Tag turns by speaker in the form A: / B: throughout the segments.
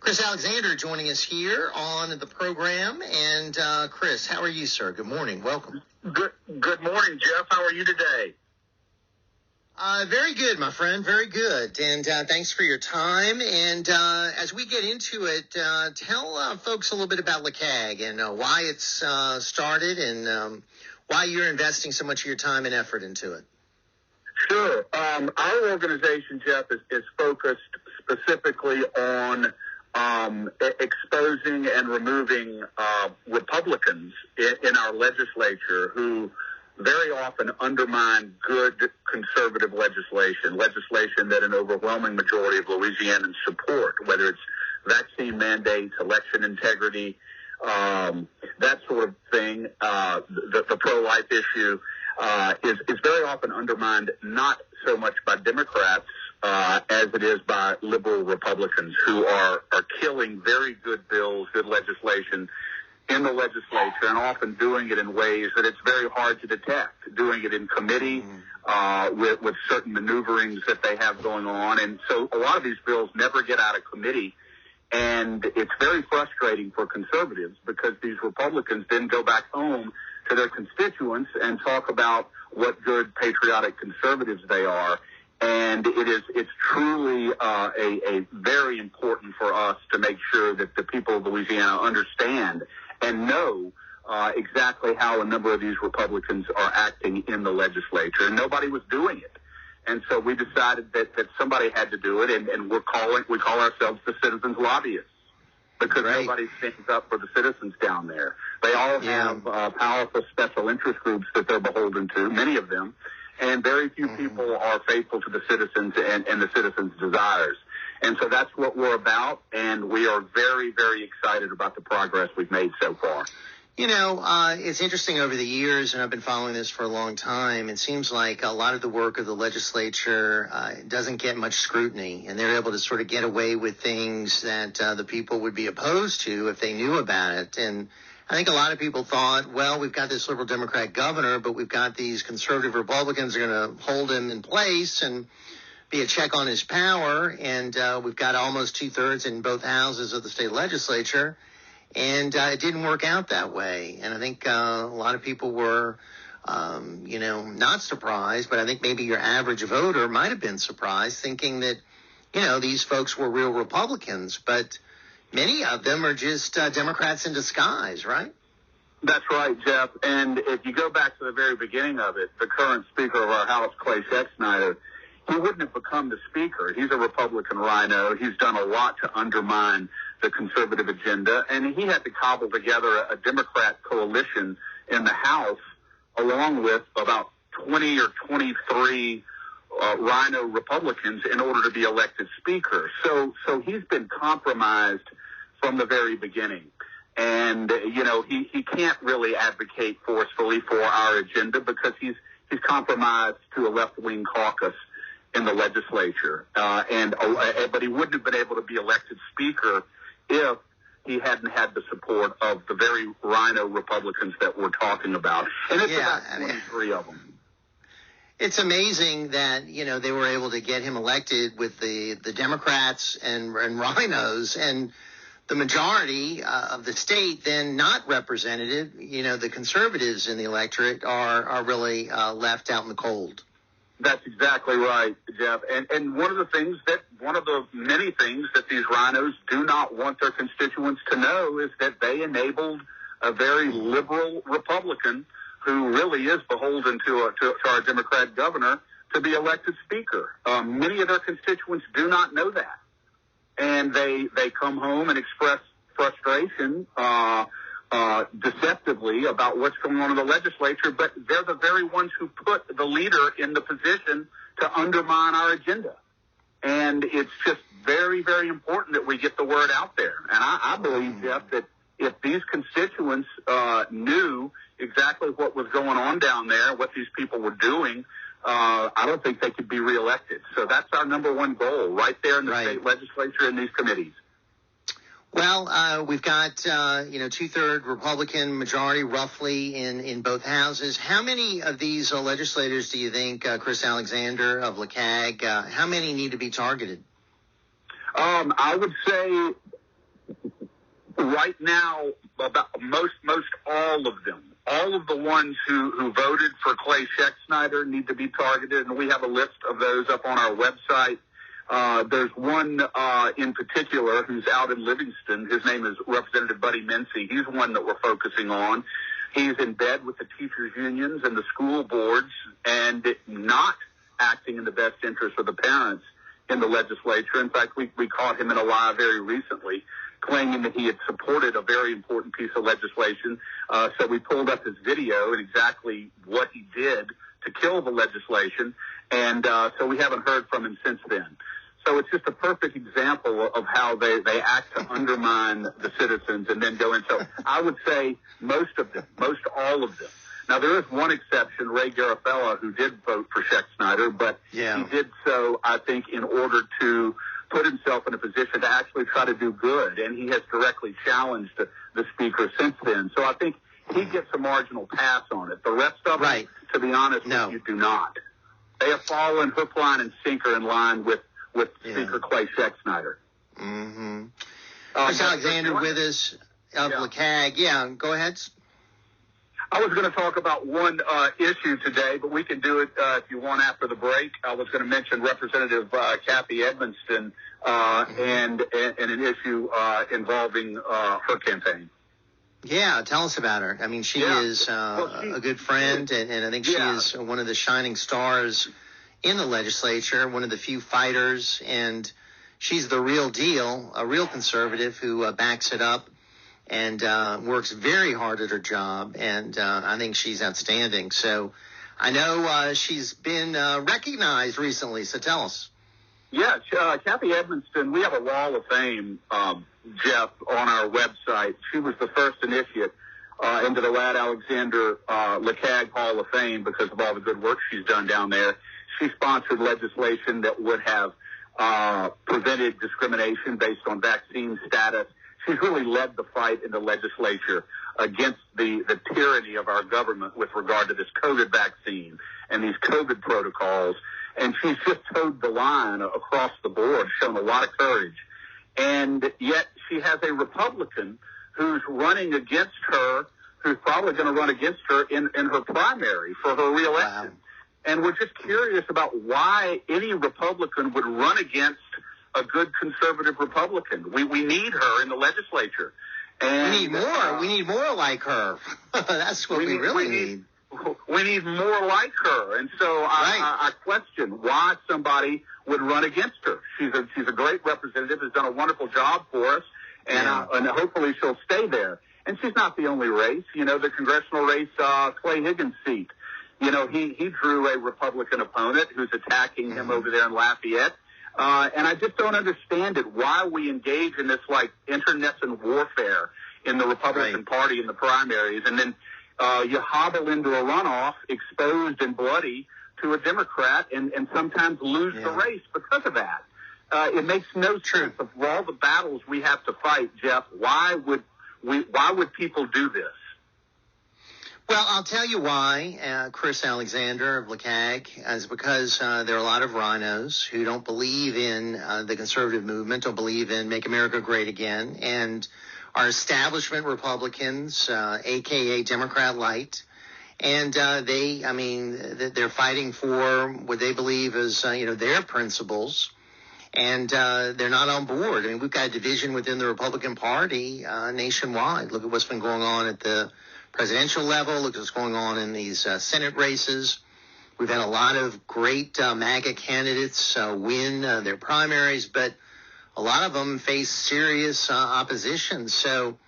A: Chris Alexander joining us here on the program. And Chris, how are you, sir? Good morning. Welcome.
B: Good morning, Jeff. How are you today?
A: Very good, my friend. Very good. And thanks for your time. And as we get into it, tell folks a little bit about LACAG and why it's started and why you're investing so much of your time and effort into it.
B: Sure. Our organization, Jeff, is focused specifically on exposing and removing Republicans in our legislature who very often undermine good conservative legislation that an overwhelming majority of Louisianans support, whether it's vaccine mandates, election integrity, that sort of thing. The pro-life issue is very often undermined not so much by Democrats as it is by liberal Republicans who are killing very good bills, good legislation in the legislature, and often doing it in ways that it's very hard to detect, doing it in committee with certain maneuverings that they have going on. And so a lot of these bills never get out of committee, and it's very frustrating for conservatives because these Republicans then go back home to their constituents and talk about what good patriotic conservatives they are. And it's truly a very important for us to make sure that the people of Louisiana understand and know exactly how a number of these Republicans are acting in the legislature. And nobody was doing it. And so we decided that somebody had to do it, and we call ourselves the citizens lobbyists because nobody stands up for the citizens down there. They all have powerful special interest groups that they're beholden to, many of them, and very few people are faithful to the citizens and the citizens' desires. And so that's what we're about, and we are very, very excited about the progress we've made so far.
A: You know, it's interesting over the years, and I've been following this for a long time. It seems like a lot of the work of the legislature doesn't get much scrutiny, and they're able to sort of get away with things that the people would be opposed to if they knew about it. And I think a lot of people thought, well, we've got this liberal Democrat governor, but we've got these conservative Republicans are going to hold him in place and be a check on his power. And we've got almost 2/3 in both houses of the state legislature. And it didn't work out that way. And I think a lot of people were, not surprised, but I think maybe your average voter might have been surprised thinking that, these folks were real Republicans. But many of them are just Democrats in disguise, right?
B: That's right, Jeff. And if you go back to the very beginning of it, the current Speaker of our House, Clay Sexsnyder, he wouldn't have become the Speaker. He's a Republican RINO. He's done a lot to undermine the conservative agenda, and he had to cobble together a Democrat coalition in the House along with about 20 or 23 RINO Republicans in order to be elected Speaker. So he's been compromised from the very beginning. And, he can't really advocate forcefully for our agenda because he's compromised to a left-wing caucus in the legislature. But he wouldn't have been able to be elected Speaker if he hadn't had the support of the very RINO Republicans that we're talking about. And it's about 23 of them.
A: It's amazing that, they were able to get him elected with the Democrats and RINOs, and the majority of the state then not represented. The conservatives in the electorate are really left out in the cold.
B: That's exactly right, Jeff. And one of the many things that these RINOs do not want their constituents to know is that they enabled a very liberal Republican who really is beholden to our Democrat governor to be elected Speaker. Many of their constituents do not know that. And they come home and express frustration deceptively about what's going on in the legislature, but they're the very ones who put the leader in the position to undermine our agenda. And it's just very, very important that we get the word out there. And I believe, Jeff, that if these constituents knew exactly what was going on down there, what these people were doing, I don't think they could be reelected. So that's our number one goal, right there in the state legislature in these committees.
A: Well, we've got, 2/3 Republican majority roughly in both houses. How many of these legislators do you think, Chris Alexander of LACAG, how many need to be targeted?
B: I would say Right now, about most all of them, all of the ones who voted for Clay Schechtschneider need to be targeted, and we have a list of those up on our website. There's one in particular who's out in Livingston. His name is Representative Buddy Mincy. He's one that we're focusing on. He's in bed with the teachers' unions and the school boards and not acting in the best interest of the parents in the legislature. In fact, we caught him in a lie very recently, claiming that he had supported a very important piece of legislation. So we pulled up his video and exactly what he did to kill the legislation. And so we haven't heard from him since then. So it's just a perfect example of how they act to undermine the citizens and then go in. So I would say most all of them. Now, there is one exception, Ray Garofalo, who did vote for Schechtschneider, but he did so, I think, in order to put himself in a position to actually try to do good, and he has directly challenged the speaker since then. So I think he gets a marginal pass on it. The rest of them, to be honest with you, do not. They have fallen hook, line, and sinker in line with Speaker Clay Schechtschneider.
A: Mm-hmm. Chris Alexander with us of LACAG. Yeah, go ahead.
B: I was going to talk about one issue today, but we can do it if you want after the break. I was going to mention Representative Kathy Edmonston and an issue involving her campaign.
A: Yeah, tell us about her. I mean, she is a good friend, and I think she is one of the shining stars in the legislature, one of the few fighters, and she's the real deal, a real conservative who backs it up and works very hard at her job, and I think she's outstanding. So I know she's been recognized recently, so tell us.
B: Yeah, Kathy Edmonston, we have a wall of fame, Jeff, on our website. She was the first initiate into the Lad Alexander LACAG Hall of Fame because of all the good work she's done down there. She sponsored legislation that would have prevented discrimination based on vaccine status. She's really led the fight in the legislature against the tyranny of our government with regard to this COVID vaccine and these COVID protocols. And she's just towed the line across the board, shown a lot of courage. And yet she has a Republican who's running against her, who's probably going to run against her in her primary for her reelection. Wow. And we're just curious about why any Republican would run against a good conservative Republican. We need her in the legislature. And
A: we need more. We need more like her. That's what we really need.
B: We need more like her. And so I question why somebody would run against her. She's a great representative, has done a wonderful job for us, and hopefully she'll stay there. And she's not the only race. You know, the congressional race, Clay Higgins' seat. You know, he drew a Republican opponent who's attacking him over there in Lafayette. And I just don't understand it, why we engage in this, like, internecine warfare in the Republican Party in the primaries. And then you hobble into a runoff exposed and bloody to a Democrat and sometimes lose the race because of that. It makes no sense of all the battles we have to fight, Jeff. Why would people do this?
A: Well, I'll tell you why, Chris Alexander of LACAG, is because there are a lot of RINOs who don't believe in the conservative movement, don't believe in Make America Great Again, and are establishment Republicans, a.k.a. Democrat light. And they're fighting for what they believe is, their principles. And they're not on board. I mean, we've got a division within the Republican Party nationwide. Look at what's been going on at the presidential level. Look at what's going on in these Senate races. We've had a lot of great MAGA candidates win their primaries, but a lot of them face serious opposition. So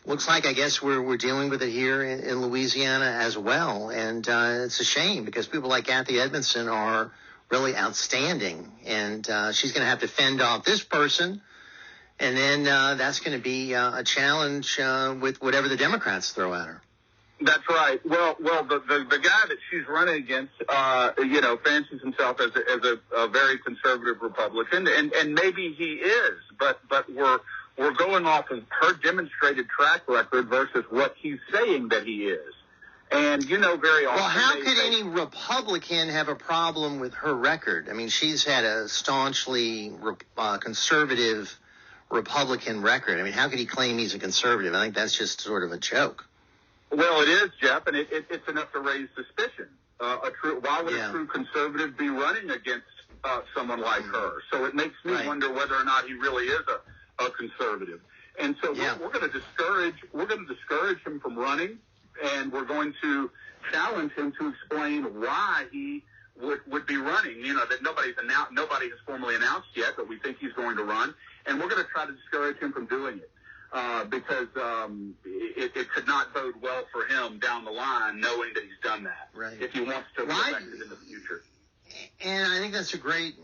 A: looks like, I guess, we're dealing with it here in Louisiana as well. And it's a shame because people like Kathy Edmonston are really outstanding. And she's going to have to fend off this person. And then that's going to be a challenge with whatever the Democrats throw at her.
B: That's right. Well, the guy that she's running against, fancies himself as a very conservative Republican, and maybe he is, but we're going off of her demonstrated track record versus what he's saying that he is. And very often. Well,
A: how could any Republican have a problem with her record? I mean, she's had a staunchly conservative Republican record. I mean, how could he claim he's a conservative? I think that's just sort of a joke.
B: Well, it is, Jeff, and it's enough to raise suspicion. Why would a true conservative be running against someone like her? So it makes me wonder whether or not he really is a conservative. And so we're going to discourage him from running, and we're going to challenge him to explain why he would be running. You know, that nobody has formally announced yet, but we think he's going to run, and we're going to try to discourage him from doing it. Because it could not bode well for him down the line, knowing that he's done that.
A: Right.
B: If he wants to be elected in the future.
A: And I think that's a great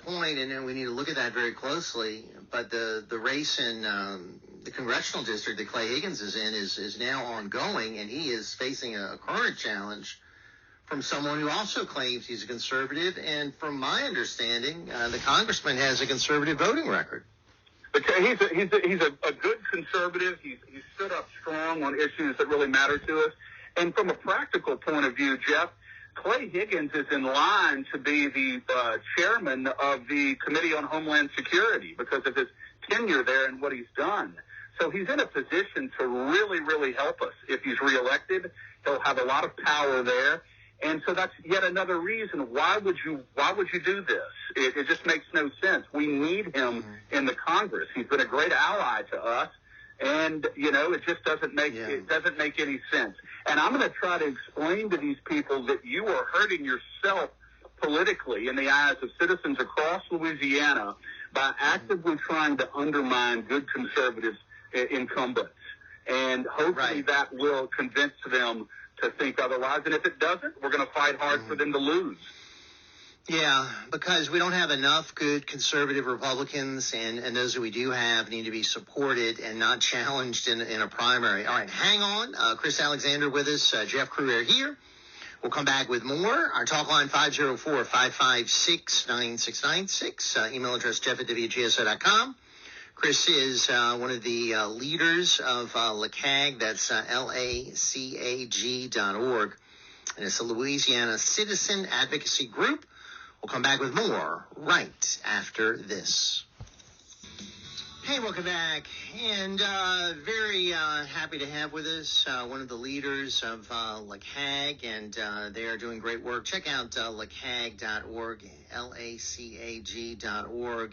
A: point, and then we need to look at that very closely. But the race in the congressional district that Clay Higgins is in is now ongoing, and he is facing a current challenge from someone who also claims he's a conservative. And from my understanding, the congressman has a conservative voting record.
B: He's a good conservative. He's stood up strong on issues that really matter to us. And from a practical point of view, Jeff, Clay Higgins is in line to be the chairman of the Committee on Homeland Security because of his tenure there and what he's done. So he's in a position to really, really help us. If he's reelected, he'll have a lot of power there. And so that's yet another reason. Why would you do this? It just makes no sense. We need him in the Congress. He's been a great ally to us, and it just doesn't make any sense. And I'm going to try to explain to these people that you are hurting yourself politically in the eyes of citizens across Louisiana by actively trying to undermine good conservative incumbents. And hopefully that will convince them to think otherwise. And if it doesn't, we're going to fight hard for them to lose.
A: Yeah, because we don't have enough good conservative Republicans, and those that we do have need to be supported and not challenged in a primary. All right, hang on. Chris Alexander with us, Jeff Crouere here. We'll come back with more. Our talk line 504-556-9696. Email address jeff@wgso.com. Chris is one of the leaders of LACAG. That's LACAG.org. And it's a Louisiana citizen advocacy group. We'll come back with more right after this. Hey, welcome back. And very happy to have with us one of the leaders of LACAG, and they are doing great work. Check out LACAG.org, LACAG.org.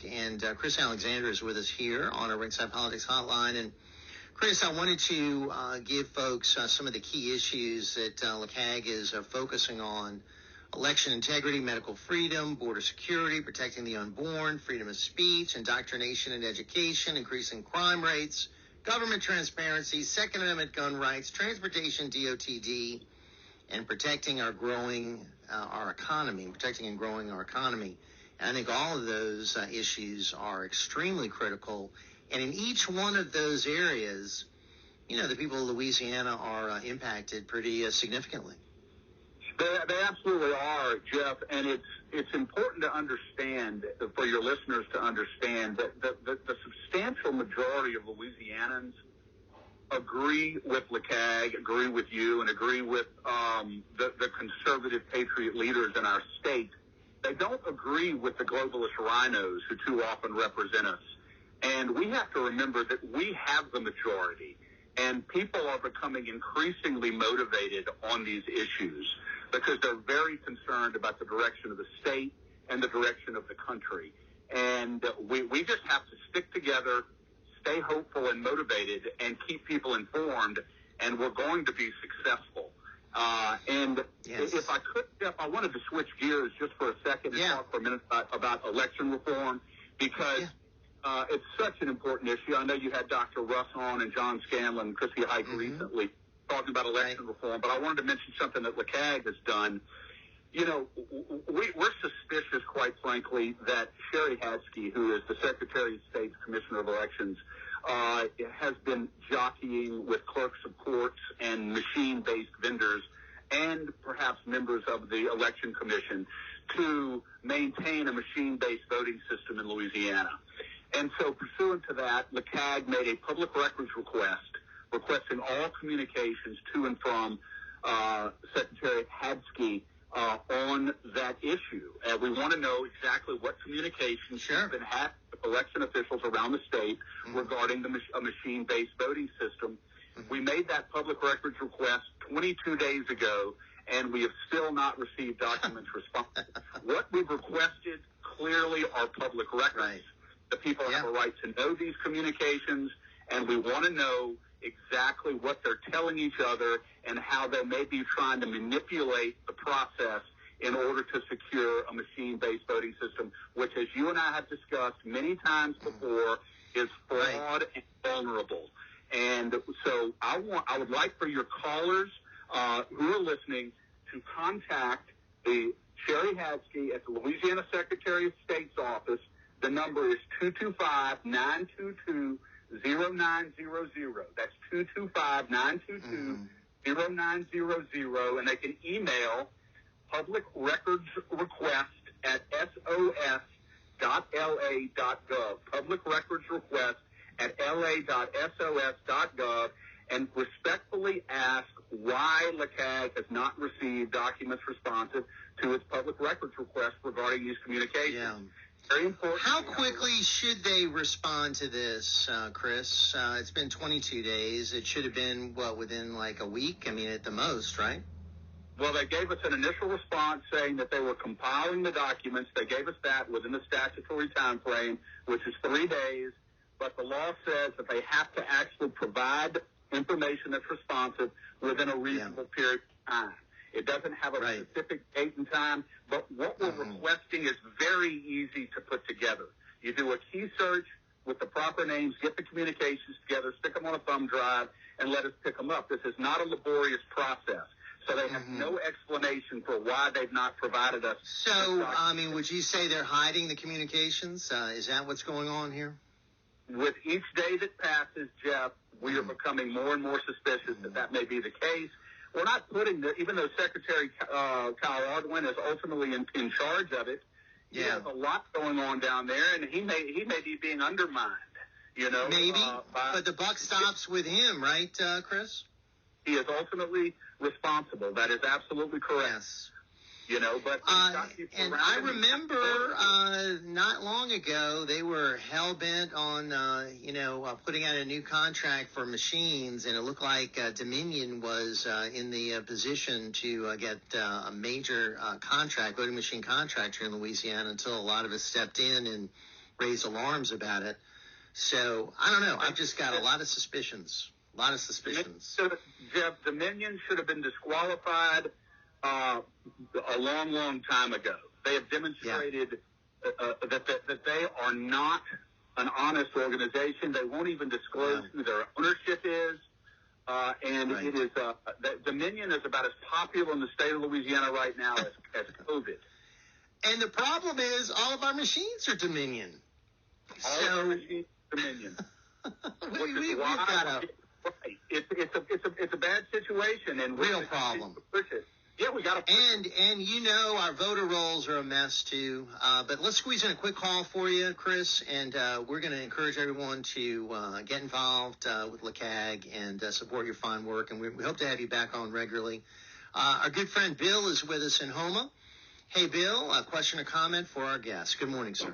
A: And Chris Alexander is with us here on our Ringside Politics Hotline. And Chris, I wanted to give folks some of the key issues that LACAG is focusing on. Election integrity, medical freedom, border security, protecting the unborn, freedom of speech, indoctrination and education, increasing crime rates, government transparency, Second Amendment gun rights, transportation DOTD, and protecting our economy, protecting and growing our economy. And I think all of those issues are extremely critical. And in each one of those areas, the people of Louisiana are impacted pretty significantly.
B: They absolutely are, Jeff, and it's important to understand, for your listeners to understand, that the substantial majority of Louisianans agree with LACAG, agree with you, and agree with the conservative patriot leaders in our state. They don't agree with the globalist RINOs who too often represent us. And we have to remember that we have the majority, and people are becoming increasingly motivated on these issues, because they're very concerned about the direction of the state and the direction of the country. And we just have to stick together, stay hopeful and motivated, and keep people informed, and we're going to be successful. If I could, Jeff, I wanted to switch gears just for a second and talk for a minute about election reform, because it's such an important issue. I know you had Dr. Russ on and John Scanlon, Chrissy Hike recently, talking about election reform, but I wanted to mention something that LACAG has done. We're suspicious, quite frankly, that Sherry Hadsky, who is the Secretary of State's Commissioner of Elections, has been jockeying with clerks of courts and machine-based vendors and perhaps members of the Election Commission to maintain a machine-based voting system in Louisiana. And so pursuant to that, LACAG made a public records request requesting all communications to and from Secretary Hadsky on that issue. We want to know exactly what communications have been had election officials around the state regarding a machine-based voting system. We made that public records request 22 days ago, and we have still not received documents responsive. What we've requested clearly are public records.
A: Right.
B: The people have a right to know these communications, and we want to know exactly what they're telling each other and how they may be trying to manipulate the process in order to secure a machine-based voting system, which, as you and I have discussed many times before, is flawed and vulnerable. And so I would like for your callers who are listening to contact the Sherry Hadsky at the Louisiana Secretary of State's office. The number is 225-922-0900. That's 225-922-0900, and they can email public records request at sos.la.gov. Public records request at la.sos.gov, and respectfully ask why LACAG has not received documents responsive to its public records request regarding these communications.
A: Yeah.
B: Very important.
A: How quickly should they respond to this, Chris? It's been 22 days. It should have been, within like a week? I mean, at the most, right?
B: Well, they gave us an initial response saying that they were compiling the documents. They gave us that within the statutory time frame, which is 3 days. But the law says that they have to actually provide information that's responsive within a reasonable period of time. It doesn't have a specific date and time, but what we're requesting is very easy to put together. You do a key search with the proper names, get the communications together, stick them on a thumb drive, and let us pick them up. This is not a laborious process. So they have no explanation for why they've not provided us.
A: So, I mean, would you say they're hiding the communications? Is that what's going on here?
B: With each day that passes, Jeff, we are becoming more and more suspicious that may be the case. We're not putting even though Secretary Kyle Ardwin is ultimately in charge of it, he has a lot going on down there, and he may be being undermined, you know.
A: Maybe, but the buck stops with him, right, Chris?
B: He is ultimately responsible. That is absolutely correct.
A: Yes.
B: You know, but
A: and I remember not long ago they were hell bent on putting out a new contract for machines, and it looked like Dominion was in the position to get a major voting machine contract here in Louisiana until a lot of us stepped in and raised alarms about it. So I don't know. I've just got a lot of suspicions.
B: So, Jeff, Dominion should have been disqualified a long time ago. They have demonstrated that they are not an honest organization. They won't even disclose who their ownership is. It is Dominion is about as popular in the state of Louisiana right now as COVID.
A: And the problem is all of our machines are Dominion.
B: All of our machines are Dominion.
A: We've got
B: it's a bad situation and
A: real problem.
B: Yeah, we got to.
A: And our voter rolls are a mess too. But let's squeeze in a quick call for you, Chris, and we're going to encourage everyone to get involved with LACAG and support your fine work. And we hope to have you back on regularly. Our good friend Bill is with us in Houma. Hey, Bill, a question or comment for our guest. Good morning, sir.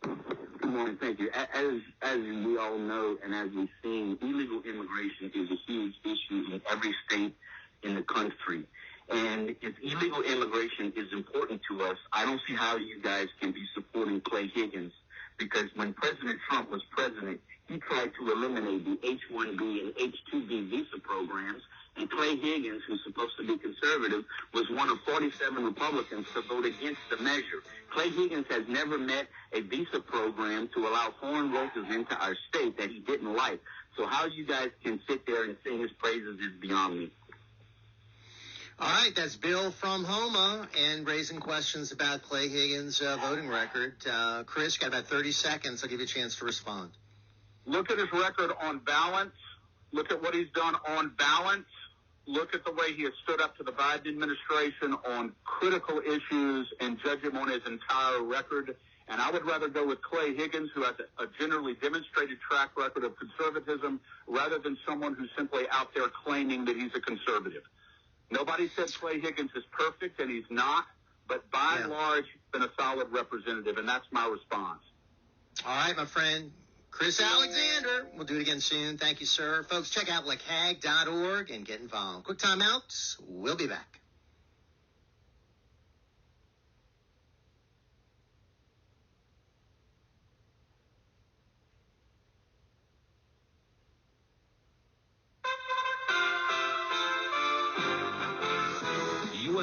C: Good morning. Thank you. As we all know and as we've seen, illegal immigration is a huge issue in every state in the country. And if illegal immigration is important to us, I don't see how you guys can be supporting Clay Higgins, because when President Trump was president, he tried to eliminate the H-1B and H-2B visa programs, and Clay Higgins, who's supposed to be conservative, was one of 47 Republicans to vote against the measure. Clay Higgins has never met a visa program to allow foreign workers into our state that he didn't like. So how you guys can sit there and sing his praises is beyond me.
A: All right, that's Bill from Houma and raising questions about Clay Higgins' voting record. Chris, got about 30 seconds. I'll give you a chance to respond.
B: Look at his record on balance. Look at what he's done on balance. Look at the way he has stood up to the Biden administration on critical issues and judge him on his entire record. And I would rather go with Clay Higgins, who has a generally demonstrated track record of conservatism, rather than someone who's simply out there claiming that he's a conservative. Nobody said Clay Higgins is perfect, and he's not, but by and large, he's been a solid representative, and that's my response.
A: All right, my friend. Chris Alexander. We'll do it again soon. Thank you, sir. Folks, check out LACAG.org and get involved. Quick time out. We'll be back.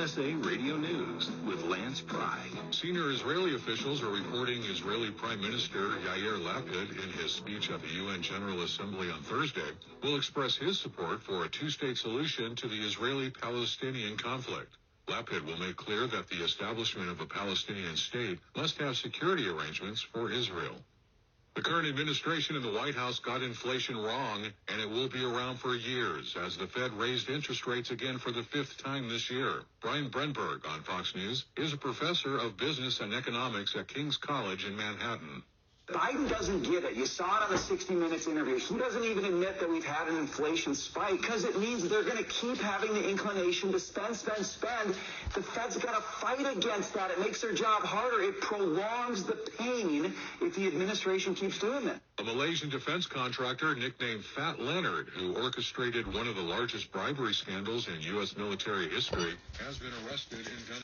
D: USA Radio News with Lance Pry.
E: Senior Israeli officials are reporting Israeli Prime Minister Yair Lapid, in his speech at the UN General Assembly on Thursday, will express his support for a two-state solution to the Israeli-Palestinian conflict. Lapid will make clear that the establishment of a Palestinian state must have security arrangements for Israel. The current administration in the White House got inflation wrong, and it will be around for years as the Fed raised interest rates again for the fifth time this year. Brian Brenberg on Fox News is a professor of business and economics at King's College in Manhattan.
F: Biden doesn't get it. You saw it on the 60 Minutes interview. He doesn't even admit that we've had an inflation spike because it means they're going to keep having the inclination to spend. The Fed's got to fight against that. It makes their job harder. It prolongs the pain if the administration keeps doing that.
E: A Malaysian defense contractor nicknamed Fat Leonard, who orchestrated one of the largest bribery scandals in U.S. military history, has been arrested in